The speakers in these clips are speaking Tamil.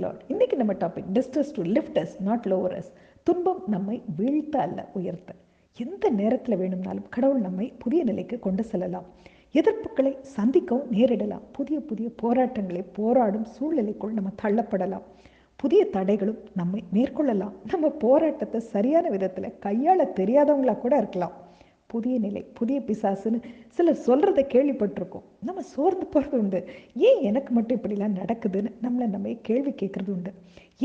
லார்ட். இன்னைக்கு நம்ம topic distress to lift us not lower us. துன்பம் நம்மை வீழ்த்த அல்ல உயர்த்த. எந்த நேரத்தில் வேணும்னாலும் கடவுள் நம்மை புதிய நிலைக்கு கொண்டு செல்லலாம். எதிர்ப்புகளை சந்திக்கவும் நேரிடலாம். புதிய புதிய போராட்டங்களை போராடும் சூழ்நிலைக்குள் நம்ம தள்ளப்படலாம். புதிய தடைகளும் நம்மை மேற்கொள்ளலாம். நம்ம போராட்டத்தை சரியான விதத்தில் கையாள தெரியாதவங்களா கூட இருக்கலாம். புதிய நிலை, புதிய பிசாசுன்னு சிலர் சொல்கிறத கேள்விப்பட்டிருக்கோம். நம்ம சோர்ந்து போகிறது உண்டு. ஏன் எனக்கு மட்டும் இப்படிலாம் நடக்குதுன்னு நம்ம கேள்வி கேட்குறது உண்டு.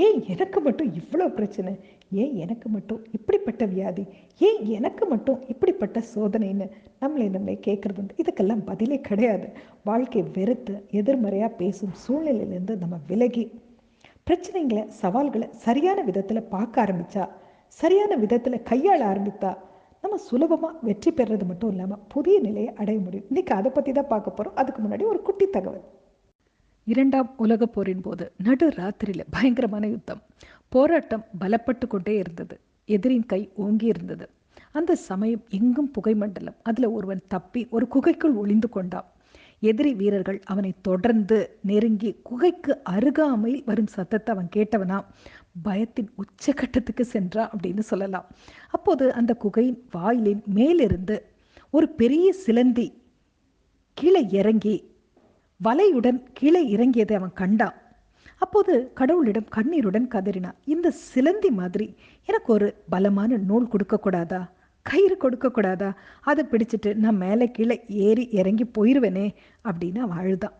ஏன் எனக்கு மட்டும் இவ்வளோ பிரச்சனை, ஏன் எனக்கு மட்டும் இப்படிப்பட்ட வியாதி, ஏன் எனக்கு மட்டும் இப்படிப்பட்ட சோதனைன்னு நம்மளை கேட்குறது உண்டு. இதுக்கெல்லாம் பதிலே கிடையாது. வாழ்க்கை வெறுத்து எதிர்மறையாக பேசும் சூழ்நிலையிலேருந்து நம்ம விலகி பிரச்சனைகளை, சவால்களை சரியான விதத்தில் பார்க்க ஆரம்பித்தா, சரியான விதத்தில் கையாள ஆரம்பித்தா நம்ம சுலபமாக வெற்றி பெறுறது மட்டும் இல்லாமல் புதிய நிலையை அடைய முடியும். இன்றைக்கி அதை பற்றி தான் பார்க்க போகிறோம். அதுக்கு முன்னாடி ஒரு குட்டி தகவல். 2ஆம் உலகப் போரின் போது நடு ராத்திரியில் பயங்கரமான யுத்தம். போராட்டம் பலப்பட்டு கொண்டே இருந்தது. எதிரின் கை ஓங்கி இருந்தது. அந்த சமயம் எங்கும் புகை மண்டலம். அதில் ஒருவன் தப்பி ஒரு குகைக்குள் ஒளிந்து கொண்டான். எதிரி வீரர்கள் அவனை தொடர்ந்து நெருங்கி குகைக்கு அருகாமையில் வரும் சத்தத்தை அவன் கேட்டவனா பயத்தின் உச்சகட்டத்துக்கு சென்றா அப்படின்னு சொல்லலாம். அப்போது அந்த குகையின் வாயிலின் மேலிருந்து ஒரு பெரிய சிலந்தி கீழே இறங்கி வலையுடன் கீழே இறங்கியதை அவன் கண்டான். அப்போது கடவுளிடம் கண்ணீருடன் கதறினான். இந்த சிலந்தி மாதிரி எனக்கு ஒரு பலமான நூல் கொடுக்கக்கூடாதா, கயிறு கொடுக்கக்கூடாதா, அதை பிடிச்சிட்டு நான் மேலே கீழே ஏறி இறங்கி போயிடுவேனே அப்படின்னு அவன் அழுதான்.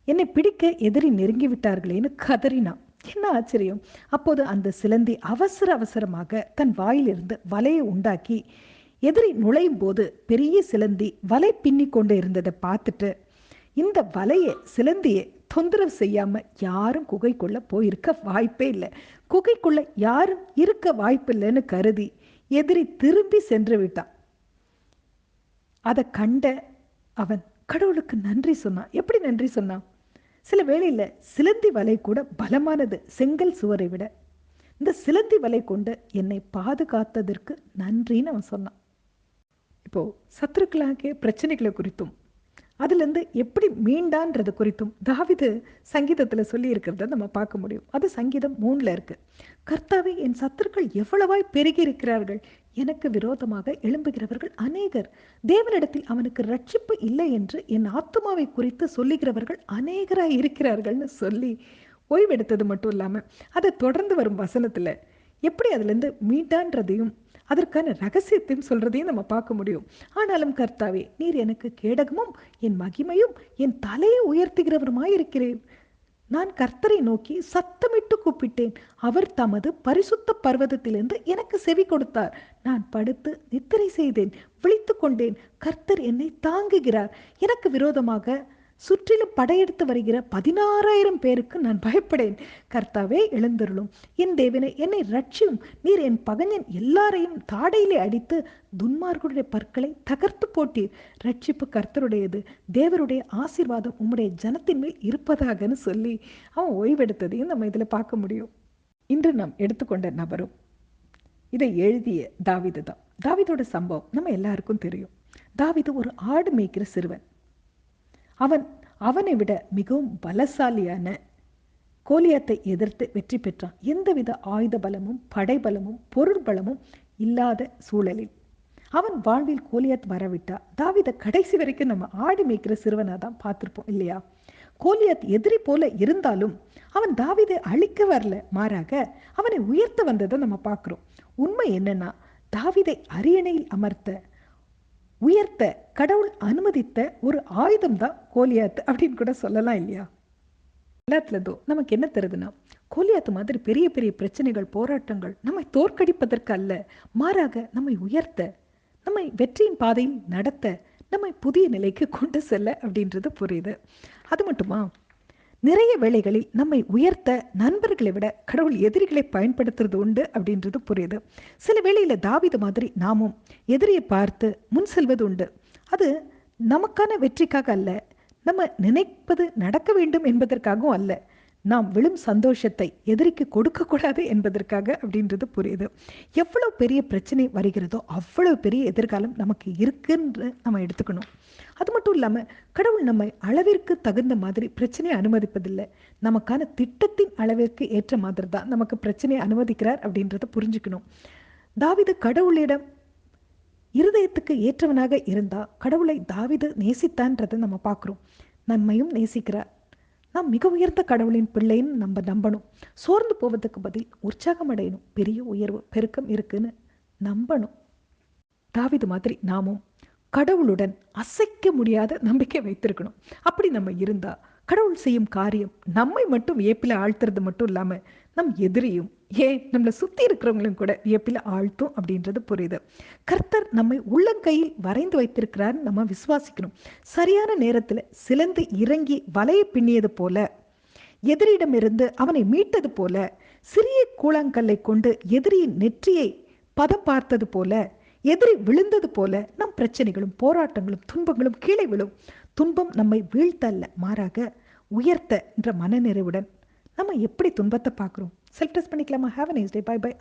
என்னை பிடிக்க எதிரி நெருங்கி விட்டார்களேன்னு கதறினான். என்ன ஆச்சரியம்! அப்போது அந்த சிலந்தி அவசரமாக தன் வாயிலிருந்து வலையை உண்டாக்கி எதிரி நுழையும் போது பெரிய சிலந்தி வலை பின்னி கொண்டு இருந்ததை பார்த்துட்டு இந்த வலையை சிலந்தியை தொந்தரவு செய்யாம யாரும் குகைக்குள்ள போயிருக்க வாய்ப்பே இல்லை, குகைக்குள்ள யாரும் இருக்க வாய்ப்பு இல்லைன்னு கருதி எதிரி திரும்பி சென்று விட்டான். அதை கண்ட அவன் கடவுளுக்கு நன்றி சொன்னான். எப்படி நன்றி சொன்னான்? சில வேளையில் சிலந்தி வலை கூட பலமானது செங்கல் சுவரை விட. இந்த சிலந்தி வலை கொண்டு என்னை பாதுகாத்ததற்கு நன்றின்னு அவன் சொன்னான். இப்போ சத்துருக்களாகிய பிரச்சனைகளை குறித்தும் அதுலேருந்து எப்படி மீண்டான்றது குறித்தும் தாவீது சங்கீதத்தில் சொல்லி இருக்கிறத நம்ம பார்க்க முடியும். அது சங்கீதம் 3 இருக்கு. கர்த்தாவே, என் சத்துருக்கள் எவ்வளவாய் பெருகி இருக்கிறார்கள், எனக்கு விரோதமாக எழும்புகிறவர்கள் அநேகர். தேவனிடத்தில் அவனுக்கு ரட்சிப்பு இல்லை என்று என் ஆத்துமாவை குறித்து சொல்லுகிறவர்கள் அநேகராய் இருக்கிறார்கள்னு சொல்லி ஓய்வெடுத்தது மட்டும் இல்லாமல் அதை தொடர்ந்து வரும் வசனத்தில் எப்படி அதுலேருந்து மீண்டான்றதையும் அதற்கான ரகசியத்தையும் சொல்றதையும் நம்ம பார்க்க முடியும். ஆனாலும் கர்த்தாவே, நீர் எனக்கு கேடகமும் என் மகிமையும் என் தலையை உயர்த்துகிறவருமாயிருக்கிறேன். நான் கர்த்தரை நோக்கி சத்தமிட்டு கூப்பிட்டேன். அவர் தமது பரிசுத்த பர்வதத்திலிருந்து எனக்கு செவி கொடுத்தார். நான் படுத்து நித்திரை செய்தேன், விழித்து கொண்டேன். கர்த்தர் என்னை தாங்குகிறார். எனக்கு விரோதமாக சுற்றிலும் படையெடுத்து வருகிற 16,000 பேருக்கு நான் பயப்படேன். கர்த்தாவே, எழுந்தருளும். என் தேவனே, என்னை ரட்சியும். நீர் என் பகைஞன் எல்லாரையும் தாடையிலே அடித்து துன்மார்களுடைய பற்களை தகர்த்து போட்டீர். ரட்சிப்பு கர்த்தருடையது. தேவருடைய ஆசீர்வாதம் உம்முடைய ஜனத்தின் மேல் இருப்பதாகன்னு சொல்லி அவன் ஓய்வெடுத்ததையும் நம்ம இதில் பார்க்க முடியும். இன்று நாம் எடுத்துக்கொண்ட நபரும் இதை எழுதிய தாவீது தான். தாவீதோட சம்பவம் நம்ம எல்லாருக்கும் தெரியும். தாவீது ஒரு ஆடு மேய்க்கிற சிறுவன். அவனை விட மிகவும் பலசாலியான கோலியாத்தை எதிர்த்து வெற்றி பெற்றான். எந்தவித ஆயுத பலமும் படைபலமும் பொருள் பலமும் இல்லாத சூழலில் அவன் வாழ்வில் கோலியாத் வரவிட்டா தாவீதை கடைசி வரைக்கும் நம்ம ஆடு மேய்க்கிற சிறுவனாக தான் பார்த்துருப்போம் இல்லையா? கோலியாத் எதிரி போல இருந்தாலும் அவன் தாவீதை அழிக்க வரல, மாறாக அவனை உயர்த்த வந்ததை நம்ம பார்க்குறோம். உண்மை என்னன்னா, தாவீதை அரியணையில் அமர்த்த உயர்த்த கடவுள் அனுமதித்த ஒரு ஆயுதம் தான் கோலியாத் அப்படின்னு கூட சொல்லலாம் இல்லையா? எல்லாத்துலதும் நமக்கு என்ன தருதுன்னா, கோலியாத் மாதிரி பெரிய பெரிய பிரச்சனைகள், போராட்டங்கள் நம்மை தோற்கடிப்பதற்கு அல்ல, மாறாக நம்மை உயர்த்த, நம்மை வெற்றியின் பாதையில் நடத்த, நம்மை புதிய நிலைக்கு கொண்டு செல்ல அப்படின்றது புரியுது. அது மட்டுமா, நிறைய வேளைகளில் நம்மை உயர்த்த நண்பர்களை விட கடவுள் எதிரிகளை பயன்படுத்துறது உண்டு அப்படின்றது புரியுது. சில வேளையில் தாவீது மாதிரி நாமும் எதிரியை பார்த்து முன் செல்வது உண்டு. அது நமக்கான வெற்றிக்காக அல்ல, நம்ம நினைப்பது நடக்க வேண்டும் என்பதற்காகவும் அல்ல, நாம் விழும் சந்தோஷத்தை எதிரிக்கு கொடுக்கக்கூடாது என்பதற்காக அப்படின்றது புரியுது. எவ்வளோ பெரிய பிரச்சனை வருகிறதோ அவ்வளோ பெரிய எதிர்காலம் நமக்கு இருக்குன்னு நம்ம எடுத்துக்கணும். அது மட்டும் இல்லாமல் கடவுள் நம்மை அளவிற்கு தகுந்த மாதிரி பிரச்சனையை அனுமதிப்பதில்லை. நமக்கான திட்டத்தின் அளவிற்கு ஏற்ற மாதிரி தான் நமக்கு பிரச்சனையை அனுமதிக்கிறார் அப்படின்றத புரிஞ்சுக்கணும். தாவீது கடவுளிடம் இருதயத்துக்கு ஏற்றவனாக இருந்தா கடவுளை தாவீது நேசித்தான்றதை நம்ம பார்க்குறோம். நம்மையும் நேசிக்கிறார். நாம் மிக உயர்ந்த கடவுளின் பிள்ளைன்னு நம்ம நம்பணும். சோர்ந்து போவதுக்கு பதில் உற்சாகம் அடையணும். பெரிய உயர்வு பெருக்கம் இருக்குன்னு நம்பணும். தாவீது மாதிரி நாமும் கடவுளுடன் அசைக்க முடியாத நம்பிக்கை வைத்திருக்கணும். அப்படி நம்ம இருந்தா கடவுள் செய்யும் காரியம் நம்மை மட்டும் வியப்பில ஆழ்த்துறது மட்டும் இல்லாம நம் எதிரியும் நம்மளை சுத்தி இருக்கிறவங்களும் கூட வியப்பில ஆழ்த்தும் அப்படின்றது புரியுது. கர்த்தர் நம்மை உள்ளங்கையில் வரைந்து வைத்திருக்கிறான்னு நம்ம விசுவாசிக்கணும். சரியான நேரத்துல சிலந்து இறங்கி வலையை பின்னியது போல, எதிரியிடமிருந்து அவனை மீட்டது போல, சிறிய கூழாங்கல்லை கொண்டு எதிரியின் நெற்றியை பதம் பார்த்தது போல, எதிரி விழுந்தது போல நம் பிரச்சனைகளும் போராட்டங்களும் துன்பங்களும் கீழே விழும். துன்பம் நம்மை வீழ்த்த அல்ல, மாறாக உயர்த்த என்ற மனநிறைவுடன் நம்ம எப்படி துன்பத்தை பார்க்குறோம். செல்ஃப் டெஸ்ட் பண்ணிக்கலாமா? Have a nice day. Bye by.